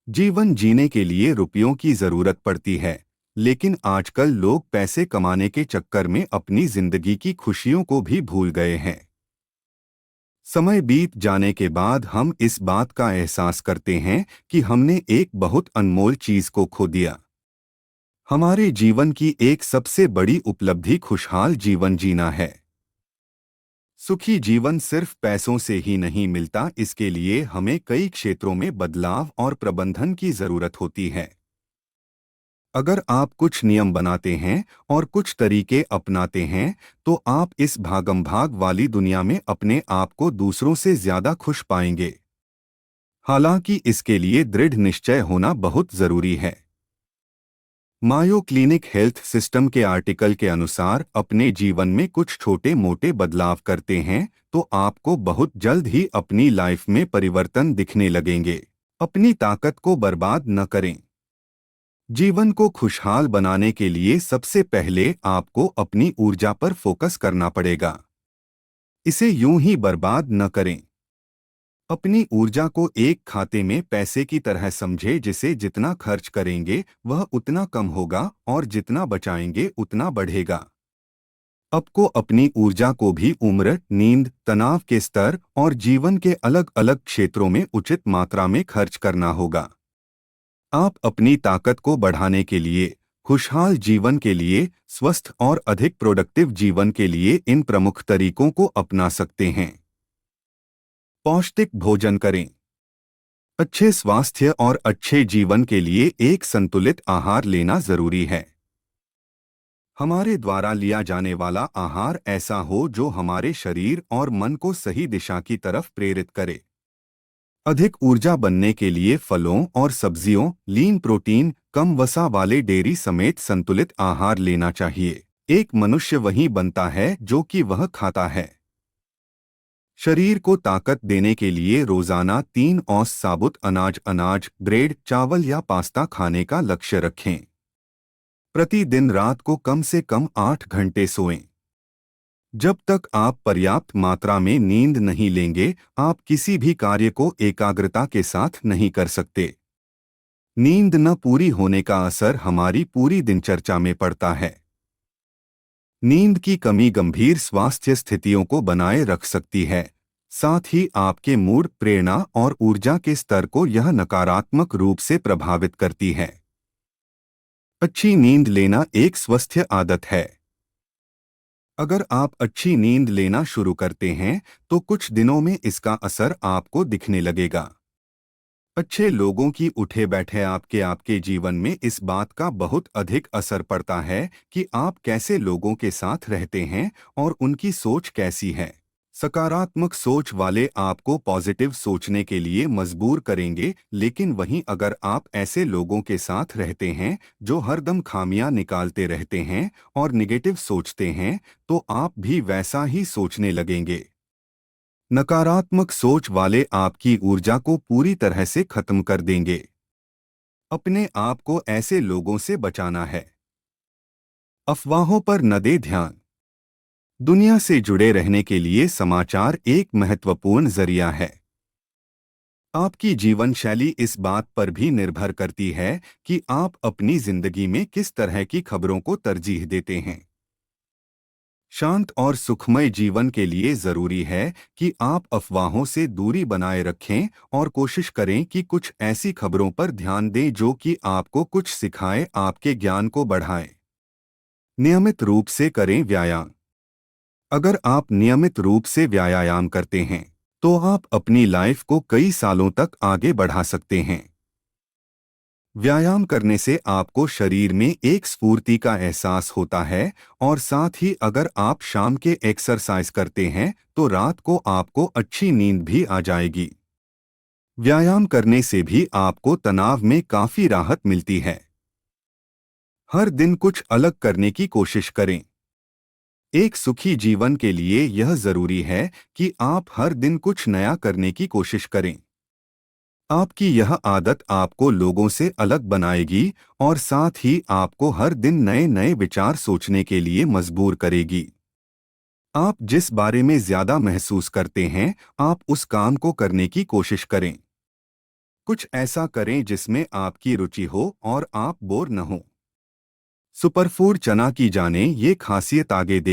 जीवन जीने के लिए रुपयों की जरूरत पड़ती है, लेकिन आजकल लोग पैसे कमाने के चक्कर में अपनी जिंदगी की खुशियों को भी भूल गए हैं। समय बीत जाने के बाद हम इस बात का एहसास करते हैं कि हमने एक बहुत अनमोल चीज को खो दिया। हमारे जीवन की एक सबसे बड़ी उपलब्धि खुशहाल जीवन जीना है। सुखी जीवन सिर्फ पैसों से ही नहीं मिलता, इसके लिए हमें कई क्षेत्रों में बदलाव और प्रबंधन की जरूरत होती है। अगर आप कुछ नियम बनाते हैं और कुछ तरीके अपनाते हैं, तो आप इस भागम भाग वाली दुनिया में अपने आप को दूसरों से ज्यादा खुश पाएंगे। हालांकि इसके लिए दृढ़ निश्चय होना बहुत जरूरी है। मायो क्लिनिक हेल्थ सिस्टम के आर्टिकल के अनुसार अपने जीवन में कुछ छोटे मोटे बदलाव करते हैं तो आपको बहुत जल्द ही अपनी लाइफ में परिवर्तन दिखने लगेंगे। अपनी ताकत को बर्बाद न करें। जीवन को खुशहाल बनाने के लिए सबसे पहले आपको अपनी ऊर्जा पर फोकस करना पड़ेगा। इसे यूं ही बर्बाद न करें। अपनी ऊर्जा को एक खाते में पैसे की तरह समझे, जिसे जितना खर्च करेंगे वह उतना कम होगा और जितना बचाएंगे उतना बढ़ेगा। आपको अपनी ऊर्जा को भी उम्र, नींद, तनाव के स्तर और जीवन के अलग अलग क्षेत्रों में उचित मात्रा में खर्च करना होगा। आप अपनी ताकत को बढ़ाने के लिए, खुशहाल जीवन के लिए, स्वस्थ और अधिक प्रोडक्टिव जीवन के लिए इन प्रमुख तरीकों को अपना सकते हैं। पौष्टिक भोजन करें। अच्छे स्वास्थ्य और अच्छे जीवन के लिए एक संतुलित आहार लेना जरूरी है। हमारे द्वारा लिया जाने वाला आहार ऐसा हो जो हमारे शरीर और मन को सही दिशा की तरफ प्रेरित करे। अधिक ऊर्जा बनने के लिए फलों और सब्जियों, लीन प्रोटीन, कम वसा वाले डेयरी समेत संतुलित आहार लेना चाहिए। एक मनुष्य वही बनता है जो कि वह खाता है। शरीर को ताकत देने के लिए रोजाना 3 औंस साबुत अनाज, ब्रेड, चावल या पास्ता खाने का लक्ष्य रखें। प्रतिदिन रात को कम से कम 8 घंटे सोएं। जब तक आप पर्याप्त मात्रा में नींद नहीं लेंगे, आप किसी भी कार्य को एकाग्रता के साथ नहीं कर सकते। नींद न पूरी होने का असर हमारी पूरी दिनचर्या में पड़ता है। नींद की कमी गंभीर स्वास्थ्य स्थितियों को बनाए रख सकती है। साथ ही आपके मूड, प्रेरणा और ऊर्जा के स्तर को यह नकारात्मक रूप से प्रभावित करती है। अच्छी नींद लेना एक स्वस्थ आदत है। अगर आप अच्छी नींद लेना शुरू करते हैं तो कुछ दिनों में इसका असर आपको दिखने लगेगा। अच्छे लोगों की उठे बैठे आपके जीवन में इस बात का बहुत अधिक असर पड़ता है कि आप कैसे लोगों के साथ रहते हैं और उनकी सोच कैसी है। सकारात्मक सोच वाले आपको पॉजिटिव सोचने के लिए मजबूर करेंगे, लेकिन वहीं अगर आप ऐसे लोगों के साथ रहते हैं जो हरदम खामियां निकालते रहते हैं और निगेटिव सोचते हैं, तो आप भी वैसा ही सोचने लगेंगे। नकारात्मक सोच वाले आपकी ऊर्जा को पूरी तरह से खत्म कर देंगे। अपने आप को ऐसे लोगों से बचाना है। अफवाहों पर न दे ध्यान। दुनिया से जुड़े रहने के लिए समाचार एक महत्वपूर्ण जरिया है। आपकी जीवन शैली इस बात पर भी निर्भर करती है कि आप अपनी जिंदगी में किस तरह की खबरों को तरजीह देते हैं। शांत और सुखमय जीवन के लिए जरूरी है कि आप अफवाहों से दूरी बनाए रखें और कोशिश करें कि कुछ ऐसी खबरों पर ध्यान दें जो कि आपको कुछ सिखाए, आपके ज्ञान को बढ़ाए। नियमित रूप से करें व्यायाम। अगर आप नियमित रूप से व्यायाम करते हैं तो आप अपनी लाइफ को कई सालों तक आगे बढ़ा सकते हैं। व्यायाम करने से आपको शरीर में एक स्फूर्ति का एहसास होता है और साथ ही अगर आप शाम के एक्सरसाइज करते हैं तो रात को आपको अच्छी नींद भी आ जाएगी। व्यायाम करने से भी आपको तनाव में काफी राहत मिलती है। हर दिन कुछ अलग करने की कोशिश करें। एक सुखी जीवन के लिए यह जरूरी है कि आप हर दिन कुछ नया करने की कोशिश करें। आपकी यह आदत आपको लोगों से अलग बनाएगी और साथ ही आपको हर दिन नए नए विचार सोचने के लिए मजबूर करेगी। आप जिस बारे में ज्यादा महसूस करते हैं, आप उस काम को करने की कोशिश करें। कुछ ऐसा करें जिसमें आपकी रुचि हो और आप बोर न हो। सुपरफूड चना की जाने ये खासियत आगे देख।